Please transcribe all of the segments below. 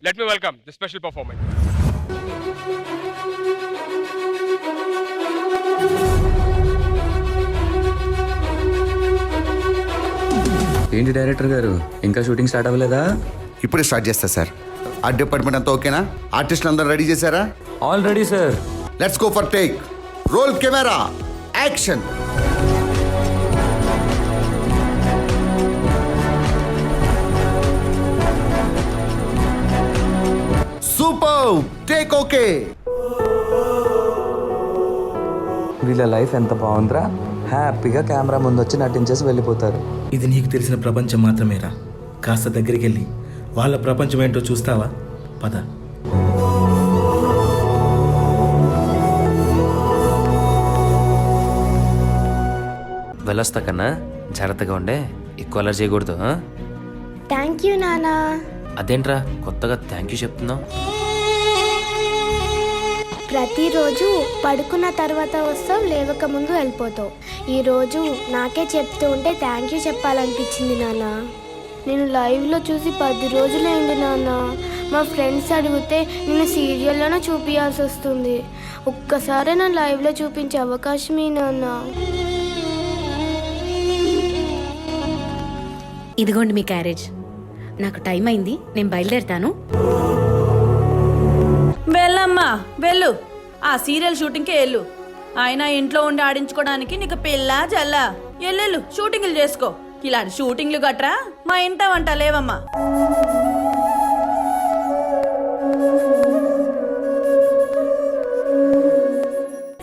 Let me welcome the special performance. ఏంటి director గారు ఇంకా షూటింగ్ స్టార్ట్ అవ్వలేదా? ఇప్పుడే స్టార్ట్ చేస్తా సార్. ఆర్ట్ డిపార్ట్మెంట్ అంతా ఓకేనా? ఆర్టిస్టులు అందరూ రెడీ చేశారా? Already sir. Let's go for take. Roll camera, action. Super, take okay. వీళ్ళ లైఫ్ ఎంత బాగుందిరా, హ్యాపీగా కెమెరా ముందు వచ్చి నటించేసి వెళ్ళిపోతారు. ఇది నీకు తెలిసిన ప్రపంచం మాత్రమేరా. కాస్త దగ్గరికి వెళ్ళి వాళ్ళ ప్రపంచం ఏంటో చూస్తావా? పద. వెళ్ళొస్తా కన్నా, జాగ్రత్తగా ఉండే, ఎక్కువ అలర్ చేయకూడదు. థ్యాంక్ యూ నానా. అదేంట్రా కొత్తగా థ్యాంక్ యూ చెప్తున్నావు? ప్రతిరోజు పడుకున్న తర్వాత వస్తావు, లేవక ముందు వెళ్ళిపోతావు. ఈరోజు నాకే చెప్తూ ఉంటే థ్యాంక్ యూ చెప్పాలనిపించింది నాన్న. నేను లైవ్లో చూసి 10 రోజులైంది నాన్న. మా ఫ్రెండ్స్ అడిగితే నేను సీరియల్లోనే చూపించాల్సి వస్తుంది. ఒక్కసారి నా లైవ్లో చూపించే అవకాశం ఈ నాన్న. ఇదిగోండి మీ క్యారేజ్. నాకు టైం అయింది, నేను బయలుదేరుతాను. వెళ్ళమ్మా వెళ్ళు, ఆ సీరియల్ షూటింగ్కే వెళ్ళు. అయినా ఇంట్లో ఉండి ఆడించుకోవడానికి నీకు పిల్ల జల్ల. ఎల్లెళ్ళు షూటింగ్లు చేసుకో. ఇలాంటి షూటింగ్లు గట్రా మా ఇంట వంట లేవమ్మా.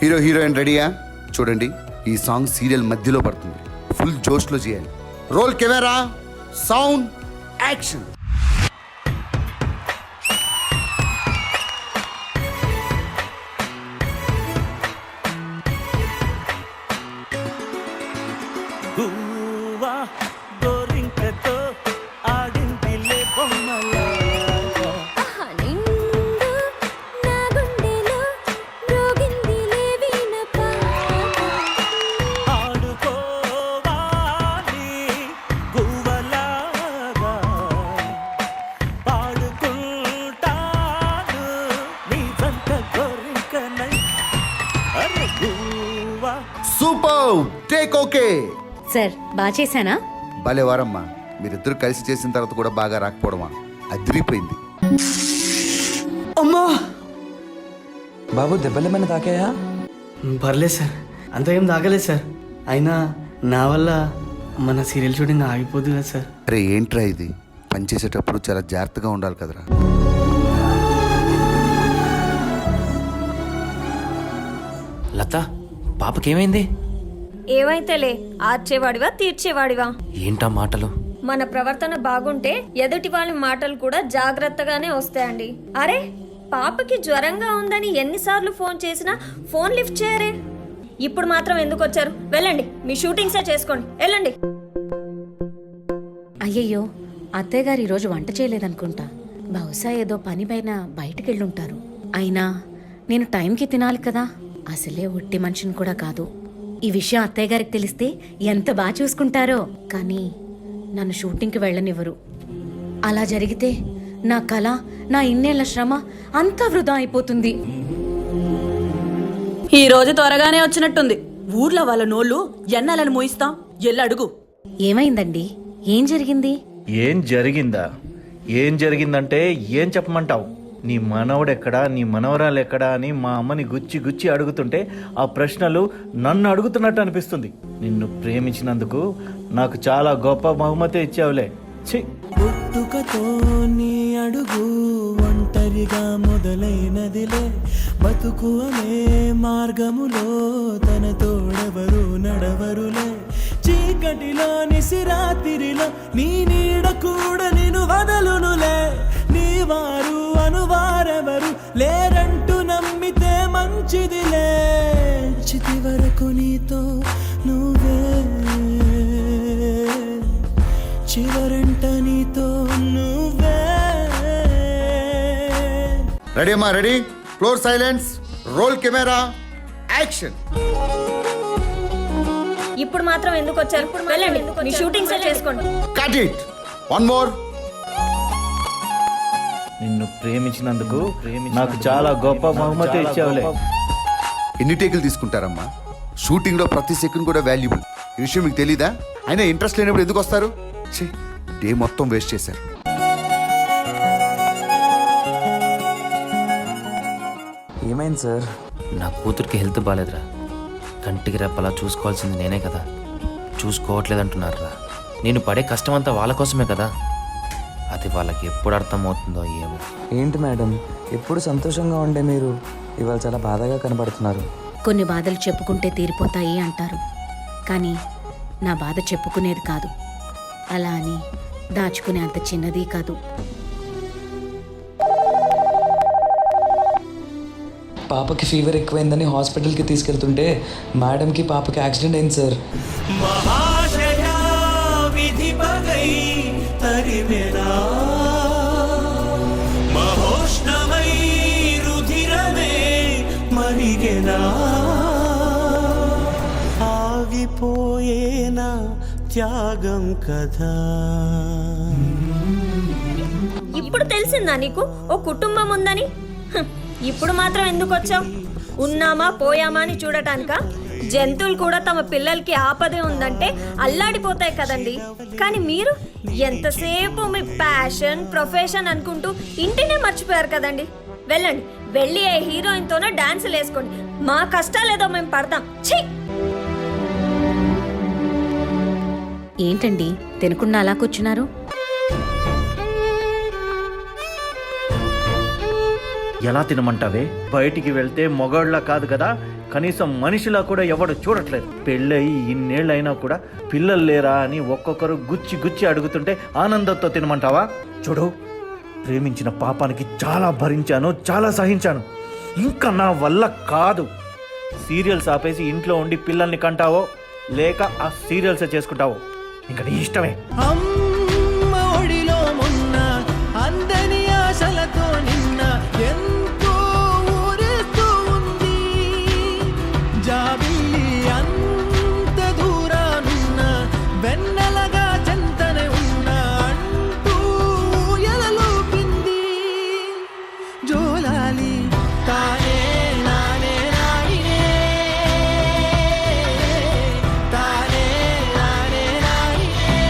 హీరో హీరోయిన్ రెడీయా? చూడండి, ఈ సాంగ్ సీరియల్ మధ్యలో పడుతుంది. ఫుల్ జోష్లో చేయాలి. Roll camera, sound, action. Super, take okay. Sir బాగా చేశానా? భలే వారమ్మా. మీరిద్దరు కలిసి చేసిన తర్వాత కూడా బాగా రాకపోవడమా, అదిరిపోయింది. అమ్మా బాబు దెబ్బలేమైనా తాకాయా? పర్లేదు సార్, అంత ఏం తాగలేదు సార్. అయినా నా వల్ల మన సీరియల్ షూటింగ్ ఆగిపోదు కదా సార్. అరే ఏంట్రా ఇది, పనిచేసేటప్పుడు చాలా జాగ్రత్తగా ఉండాలి కదరా. లత, పాపకేమైంది? ఏవైతేలే, ఆర్చేవాడివా తీర్చేవాడివా? ఏంటా మాటలు? మన ప్రవర్తన బాగుంటే ఎదుటి వాళ్ళ మాటలు కూడా జాగ్రత్తగానే వస్తాయండి. అరే పాపకి జ్వరంగా ఉందని ఎన్నిసార్లు ఫోన్ చేసినా ఫోన్ లిఫ్ట్ చేయరే. ఇప్పుడు మాత్రం ఎందుకు వచ్చారు? వెళ్ళండి, మీ షూటింగ్సే చేసుకోండి, వెళ్ళండి. అయ్యయ్యో, అత్తయ్య గారు ఈరోజు వంట చేయలేదనుకుంటా. బహుశా ఏదో పని పైన బయటికి వెళ్ళుంటారు. అయినా నేను టైంకి తినాలి కదా. అసలే ఒట్టి మనిషిని కూడా కాదు. ఈ విషయం అత్తయ్య గారికి తెలిస్తే ఎంత బాగా చూసుకుంటారో. కానీ నన్ను షూటింగ్కి వెళ్ళనివ్వరు. అలా జరిగితే నా కళ, నా ఇన్నేళ్ల శ్రమ అంతా వృధా అయిపోతుంది. ఈ రోజు త్వరగానే వచ్చినట్టుంది. ఊర్లో వాళ్ళ నోళ్ళు ఎన్నాలను మోయిస్తాం. ఎల్లడుగు. ఏమైందండి? ఏం జరిగింది? ఏం జరిగిందా? ఏం జరిగిందంటే ఏం చెప్పమంటావు? నీ మనవడెక్కడా, నీ మనవరాలు ఎక్కడా అని మా అమ్మని గుచ్చి గుచ్చి అడుగుతుంటే ఆ ప్రశ్నలు నన్ను అడుగుతున్నట్టు అనిపిస్తుంది. నిన్ను ప్రేమించినందుకు నాకు చాలా గొప్ప బహుమతి ఇచ్చావులే. పుట్టుకతో నీ అడుగు ఒంటరిగా మొదలైనదిలే. బతుకు అనే మార్గములో తన తోడెవరు నడవరులే. చీకటిలో నిసిరాతిరిలో నీ నీడ కూడా నిన్ను వదలునులే. నీ వారు అనువారెవరు లేరంటూ నమ్మితే మంచిదిలే. చితి వరకు నీతో నువ్వే, చివరంట నీతో నువ్వే. రెడీ అమ్మా, ready. Floor silence. Roll camera, action. ఇప్పుడు మాత్రం ఎందుకు వచ్చారు? వెళ్ళండి, మీ షూటింగ్సే చేసుకోండి. Cut it. One more. నిన్ను ప్రేమించినందుకు నాకు చాలా గొప్ప బహుమతి ఇచ్చావులే. ఎన్ని టేకులు తీసుకుంటారమ్మా? షూటింగ్లో ప్రతి సెకండ్ కూడా వాల్యుబుల్. ఈ విషయం మీకు తెలీదా? అయినా ఇంట్రెస్ట్ లేనప్పుడు ఎందుకు వస్తారు? ఛీ, డే మొత్తం వేస్ట్ చేశారు. ఏమైంది సార్? నా కూతురికి హెల్త్ బాగాలేదురా. కంటికి రెప్పలా చూసుకోవాల్సింది నేనే కదా, చూసుకోవట్లేదంటున్నారా. నేను పడే కష్టం అంతా వాళ్ళ కోసమే కదా. అది వాళ్ళకి ఎప్పుడు అర్థమవుతుందో ఏమో. ఏంటి మేడం, ఎప్పుడు సంతోషంగా ఉండే మీరు ఇవాళ చాలా బాధగా కనబడుతున్నారు. కొన్ని బాధలు చెప్పుకుంటే తీరిపోతాయి అంటారు, కానీ నా బాధ చెప్పుకునేది కాదు, అలా అని దాచుకునే అంత చిన్నది కాదు. పాపకి ఫీవర్ ఎక్కువైందని హాస్పిటల్కి తీసుకెళ్తుంటే మేడంకి పాపకి యాక్సిడెంట్ అయింది సార్. ఆగిపోయేనా త్యాగం కదా. ఇప్పుడు తెలిసిందా నీకు ఓ కుటుంబం ఉందని? ఇప్పుడు మాత్రం ఎందుకు వచ్చావు? ఉన్నామా పోయామా అని చూడటానిక? జంతువులు కూడా తమ పిల్లలకి ఆపదే ఉందంటే అల్లాడిపోతాయి కదండి. కానీ మీరు ఎంతసేపు మీ ప్యాషన్ ప్రొఫెషన్ అనుకుంటూ ఇంటినే మర్చిపోయారు కదండి. వెళ్ళండి, వెళ్ళి ఏ హీరోయిన్తోనో డాన్సులు వేసుకోండి. మా కష్టాలేదో మేము పడతాం. ఛీ! ఏంటండి తినకుండా అలా కూర్చున్నారు? ఎలా తినమంటావే? బయటికి వెళ్తే మొగాళ్ళ కాదు కదా, కనీసం మనిషిలా కూడా ఎవడు చూడట్లేదు. పెళ్ళయి ఇన్నేళ్ళైనా కూడా పిల్లలు లేరా అని ఒక్కొక్కరు గుచ్చి గుచ్చి అడుగుతుంటే ఆనందంతో తినమంటావా? చూడు, ప్రేమించిన పాపానికి చాలా భరించాను, చాలా సహించాను. ఇంకా నా వల్ల కాదు. సీరియల్స్ ఆపేసి ఇంట్లో ఉండి పిల్లల్ని కంటావో లేక ఆ సీరియల్స్ చేసుకుంటావో ఇంకా నీ ఇష్టమే. అమ్మ ఒడిలో మొన్న అందని ఆశలతో నిన్న ఎంతో ఊరేస్తూ ఉంది. జాబిల్లి అంత దూరానున్న వెన్నెలగా చెంతనే ఉన్న అంటూ ఎలలోపింది. జోలాలి తానే నానే నాడినే, తానే నానే నాడినే.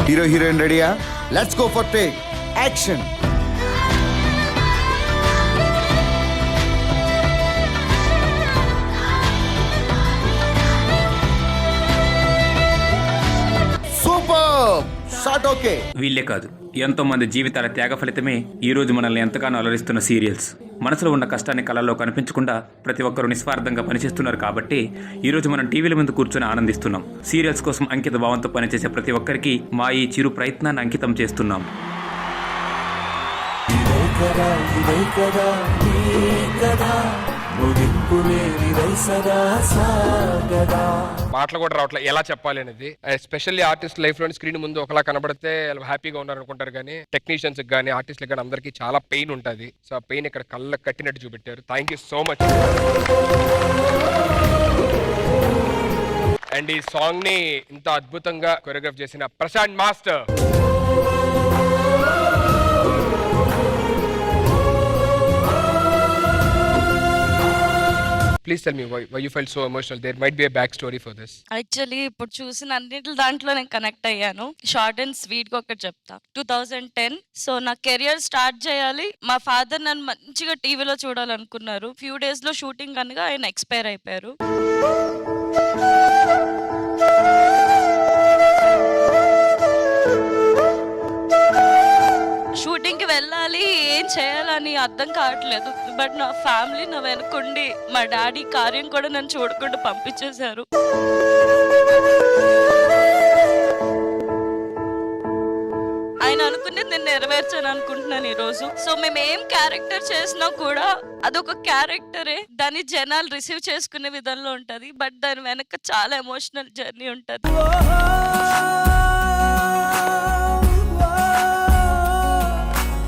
హీరో హీరోయిన్ రెడీయా? Let's go for take action. Super shot. Okay, వీళ్ళే కాదు, ఎంతో మంది జీవితాల త్యాగ ఫలితమే ఈ రోజు మనల్ని ఎంతగానో అలరిస్తున్న సీరియల్స్. మనసులో ఉన్న కష్టాన్ని కళల్లో కనిపించకుండా ప్రతి ఒక్కరూ నిస్వార్థంగా పనిచేస్తున్నారు కాబట్టి ఈ రోజు మనం టీవీల ముందు కూర్చొని ఆనందిస్తున్నాం. సీరియల్స్ కోసం అంకిత భావంతో పనిచేసే ప్రతి ఒక్కరికి మా ఈ చిరు ప్రయత్నాన్ని అంకితం చేస్తున్నాం. మాటలు కూడా రావట్లేదు ఎలా చెప్పాలి అనేది. ఎస్పెషల్లీ ఆర్టిస్ట్ లైఫ్ లో స్క్రీన్ ముందు ఒకలా కనబడితే హ్యాపీగా ఉన్నారు అనుకుంటారు, కానీ టెక్నీషియన్స్ కానీ ఆర్టిస్ట్లకు కానీ అందరికీ చాలా పెయిన్ ఉంటుంది. సో ఆ పెయిన్ ఇక్కడ కళ్ళకు కట్టినట్టు చూపెట్టారు. Thank you so much. And ఈ సాంగ్ ని ఇంత అద్భుతంగా కొరియోగ్రాఫ్ చేసిన Prashanth master. Please tell me why you felt so emotional. There might be a back story for this. Actually ఇప్పుడు చూసిన అన్నిటి దాంట్లో నేను కనెక్ట్ అయ్యాను. షార్ట్ అండ్ స్వీట్ గా ఒకటి చెప్తా. 2010 సో నా కెరియర్ స్టార్ట్ చేయాలి. మా ఫాదర్ నన్ను మంచిగా టీవీలో చూడాలనుకున్నారు. ఫ్యూ డేస్ లో షూటింగ్ అనగా ఆయన ఎక్స్పైర్ అయిపోయారు. షూటింగ్కి వెళ్ళాలి, ఏం చేయాలని అర్థం కావట్లేదు. బట్ నా ఫ్యామిలీ నా వెనుకుండి మా డాడీ కార్యం కూడా నన్ను చూడకుండా పంపించేశారు. ఆయన అనుకునేది నేను నెరవేర్చాను అనుకుంటున్నాను ఈరోజు. సో మేము ఏం క్యారెక్టర్ చేసినా కూడా అదొక క్యారెక్టరే. దాన్ని జనాలు రిసీవ్ చేసుకునే విధంలో ఉంటది, బట్ దాని వెనక చాలా ఎమోషనల్ జర్నీ ఉంటది.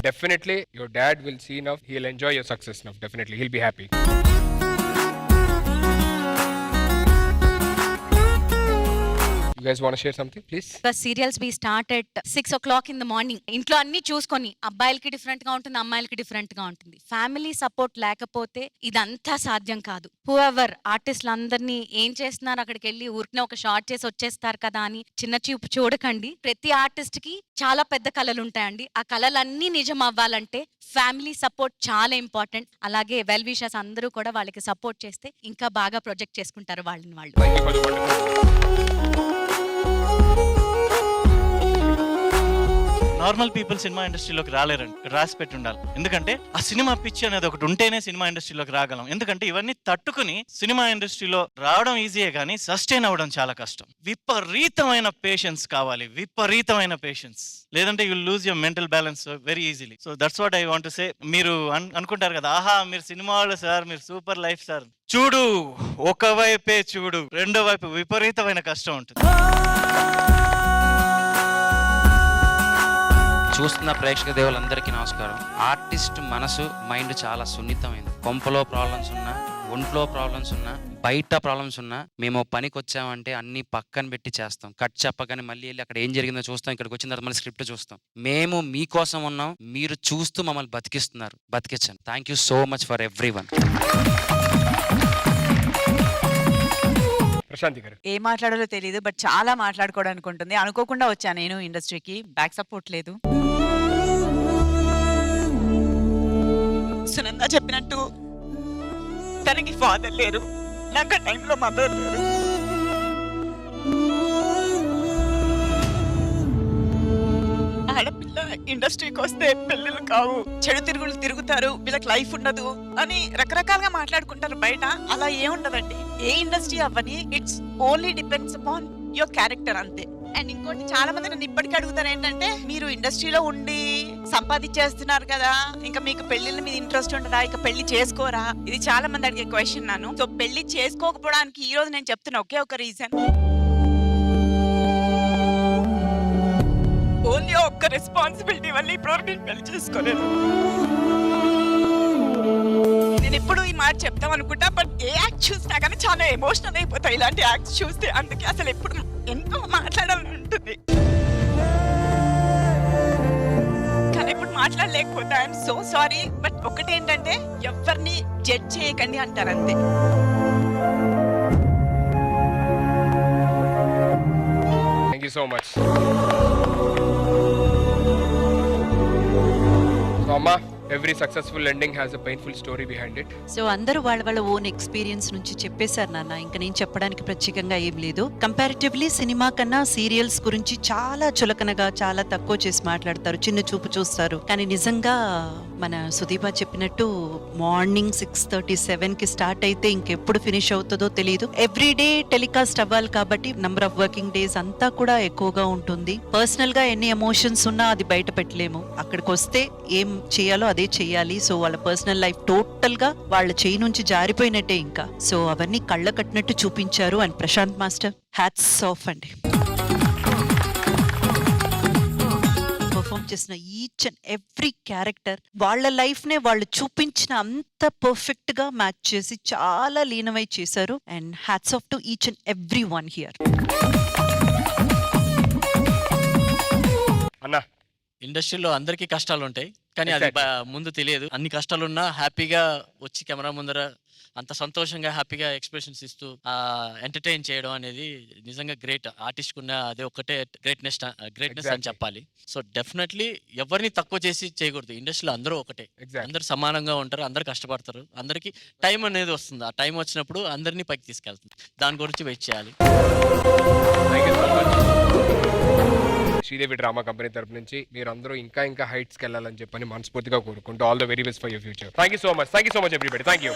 Definitely your dad will see now, he'll enjoy your success now. Definitely he'll be happy. You guys want to share something please? Serials we start at 6 o'clock in the morning. ఇంట్లో అన్ని చూసుకొని అబ్బాయిలకి different గా ఉంటుంది, అమ్మాయిలకి different గా ఉంటుంది. Family support లేకపోతే ఇదంతా సాధ్యం కాదు. హూఎవర్ ఆర్టిస్టులు అందరినీ ఏం చేస్తున్నారు, అక్కడికి వెళ్ళి ఊరికనే ఒక షార్ట్ చేసి వచ్చేస్తారు కదా అని చిన్న చూపు చూడకండి. ప్రతి ఆర్టిస్ట్ కి చాలా పెద్ద కళలు ఉంటాయండి. ఆ కళలన్నీ నిజం అవ్వాలంటే ఫ్యామిలీ సపోర్ట్ చాలా ఇంపార్టెంట్. అలాగే వెల్ విషర్స్ అందరూ కూడా వాళ్ళకి సపోర్ట్ చేస్తే ఇంకా బాగా ప్రొజెక్ట్ చేసుకుంటారు వాళ్ళని వాళ్ళు. Thank you for the wonderful. Normal people cinema ఇండస్ట్రీలోకి రాలేరండి, రాసి పెట్టి ఉండాలి. ఎందుకంటే ఆ సినిమా పిచ్చి అనేది ఒకటి ఉంటేనే సినిమా ఇండస్ట్రీలోకి రాగలం. ఎందుకంటే ఇవన్నీ తట్టుకుని సినిమా ఇండస్ట్రీలో రావడం ఈజీయే కానీ సస్టైన్ అవ్వడం చాలా కష్టం. విపరీతమైన పేషెన్స్ కావాలి, విపరీతమైన పేషెన్స్. లేదంటే you lose your mental balance very easily. So that's what I want to say. మీరు అనుకుంటారు కదా, ఆహా మీరు సినిమా వాళ్ళు సార్, మీరు సూపర్ లైఫ్ సార్. చూడు, ఒకవైపే చూడు, రెండో వైపు విపరీతమైన కష్టం ఉంటుంది. చూస్తున్న ప్రేక్షక దేవులందరికీ నమస్కారం. ఆర్టిస్ట్ మనసు మైండ్ చాలా సున్నితమైంది. కొంపలో ప్రాబ్లమ్స్ ఉన్నా, ఒంట్లో ప్రాబ్లమ్స్ ఉన్నా, బయట ప్రాబ్లమ్స్ ఉన్నా, మేము పనికి వచ్చామంటే అన్ని పక్కన పెట్టి చేస్తాం. కట్ చెప్పగానే మళ్ళీ వెళ్ళి అక్కడ ఏం జరిగిందో చూస్తాం. ఇక్కడికి వచ్చిన తర్వాత మళ్ళీ స్క్రిప్ట్ చూస్తాం. మేము మీకోసం ఉన్నాం, మీరు చూస్తూ మమ్మల్ని బతికిస్తున్నారు. బతికించండి. Thank you so much for everyone. Prashanthi garu. ఏం మాట్లాడాలో తెలియదు, బట్ చాలా మాట్లాడుకోవడానికి ఉంటుంది. అనుకోకుండా వచ్చాను నేను ఇండస్ట్రీకి, బ్యాక్ సపోర్ట్ లేదు. సునంద చెప్పినట్టు తనకి ఫాదర్ లేరు, నాకు ఆ టైంలో మదర్ లేరు. ఆడపిల్ల ఇండస్ట్రీకి వస్తే పెళ్ళిళ్ళు కావు, చెడు తిరుగులు తిరుగుతారు, వీళ్ళకి లైఫ్ ఉండదు అని రకరకాలుగా మాట్లాడుకుంటారు బయట. అలా ఏముండదండి. ఏ ఇండస్ట్రీ అవ్వని, it's only depends upon your character అంతే. అండ్ ఇంకోటి, చాలా మంది నన్ను ఇప్పటికీ అడుగుతారు ఏంటంటే, మీరు ఇండస్ట్రీలో ఉండి సంపాదించేస్తున్నారు కదా, ఇంకా మీకు పెళ్లిళ్ళ మీద ఇంట్రెస్ట్ ఉండదా, ఇక పెళ్లి చేసుకోరా? ఇది చాలా మంది అడిగే క్వశ్చన్ నన్ను. సో పెళ్లి చేసుకోకపోవడానికి ఈ రోజు నేను చెప్తున్నా ఒకే ఒక రీజన్, ఓన్లీ ఒక్క రెస్పాన్సిబిలిటీ వల్ల ఇప్పటివరకు నేను పెళ్లి చేసుకోలేదు. నేను ఎప్పుడు ఈ మాట చెప్తాం అనుకుంటా, బట్ ఏ యాక్ట్ చూసినా కానీ చాలా ఎమోషనల్ అయిపోతాయి ఇలాంటి యాక్ట్స్ చూస్తే. అందుకే అసలు ఎప్పుడు ఎంతో మాట్లాడాలని ఉంటుంది, కానీ ఇప్పుడు మాట్లాడలేకపోతే ఐఎమ్ సో సారీ. బట్ ఒకటేంటంటే, ఎవరిని జడ్జ్ చేయకండి అంటారు అంతే. Thank you so much. అమ్మా, every successful ending has a painful story behind it. So అందరూ వాళ్ళ వాళ్ళ ఓన్ ఎక్స్పీరియన్స్ నుంచి చెప్పేశారు నాన్న. ఇంకా నేను చెప్పడానికి ప్రత్యేకంగా ఏం లేదు. కంపారిటివ్లీ సినిమా కన్నా సీరియల్స్ గురించి చాలా చులకనగా, చాలా తక్కువ చేసి మాట్లాడతారు, చిన్న చూపు చూస్తారు. కానీ నిజంగా మన సుదీప చెప్పినట్టు మార్నింగ్ 6:37 కి స్టార్ట్ అయితే ఇంకెప్పుడు ఫినిష్ అవుతుందో తెలియదు. ఎవ్రీడే టెలికాస్ట్ అవ్వాలి కాబట్టి నంబర్ ఆఫ్ వర్కింగ్ డేస్ అంతా కూడా ఎక్కువగా ఉంటుంది. పర్సనల్ గా ఎన్ని ఎమోషన్స్ ఉన్నా అది బయట పెట్టలేము. అక్కడికి వస్తే ఏం చేయాలో అదే చెయ్యాలి. సో వాళ్ళ పర్సనల్ లైఫ్ టోటల్ గా వాళ్ళ చేయి నుంచి జారిపోయినట్టే ఇంకా. సో అవన్నీ కళ్ళ కట్టినట్టు చూపించారు. And Prashanth master, hats off అండి. పర్ఫార్మ్ చేసిన ఈచ్ అండ్ ఎవ్రీ క్యారెక్టర్ వాళ్ళ లైఫ్ నే వాళ్ళు చూపించిన అంత పర్ఫెక్ట్ గా మ్యాచ్ చేసి చాలా లీనమై చేశారు. And hats off to each and every one here. అన్నా, ఇండస్ట్రీలో అందరికీ కష్టాలు ఉంటాయి, కానీ అది ముందు తెలియదు. అన్ని కష్టాలున్నా హ్యాపీగా వచ్చి కెమెరా ముందర అంత సంతోషంగా హ్యాపీగా ఎక్స్ప్రెషన్స్ ఇస్తూ ఎంటర్టైన్ చేయడం అనేది నిజంగా గ్రేట్. ఆర్టిస్ట్ కున్న అదే ఒక్కటే గ్రేట్నెస్ అని చెప్పాలి. సో డెఫినెట్లీ ఎవరిని తక్కువ చేసి చేయకూడదు. ఇండస్ట్రీలో అందరూ ఒకటే, అందరూ సమానంగా ఉంటారు, అందరు కష్టపడతారు. అందరికి టైం అనేది వస్తుంది. ఆ టైం వచ్చినప్పుడు అందరినీ పైకి తీసుకెళ్తుంది. దాని గురించి వెయిట్ చేయాలి. శ్రీదేవి డ్రామా కంపెనీ తరపు నుంచి మీరందరూ ఇంకా ఇంకా హైట్స్కి వెళ్ళాలని చెప్పని మనస్ఫూర్తిగా కోరుకుంటూ all the very best for your future. Thank you so much. Thank you so much everybody. Thank you.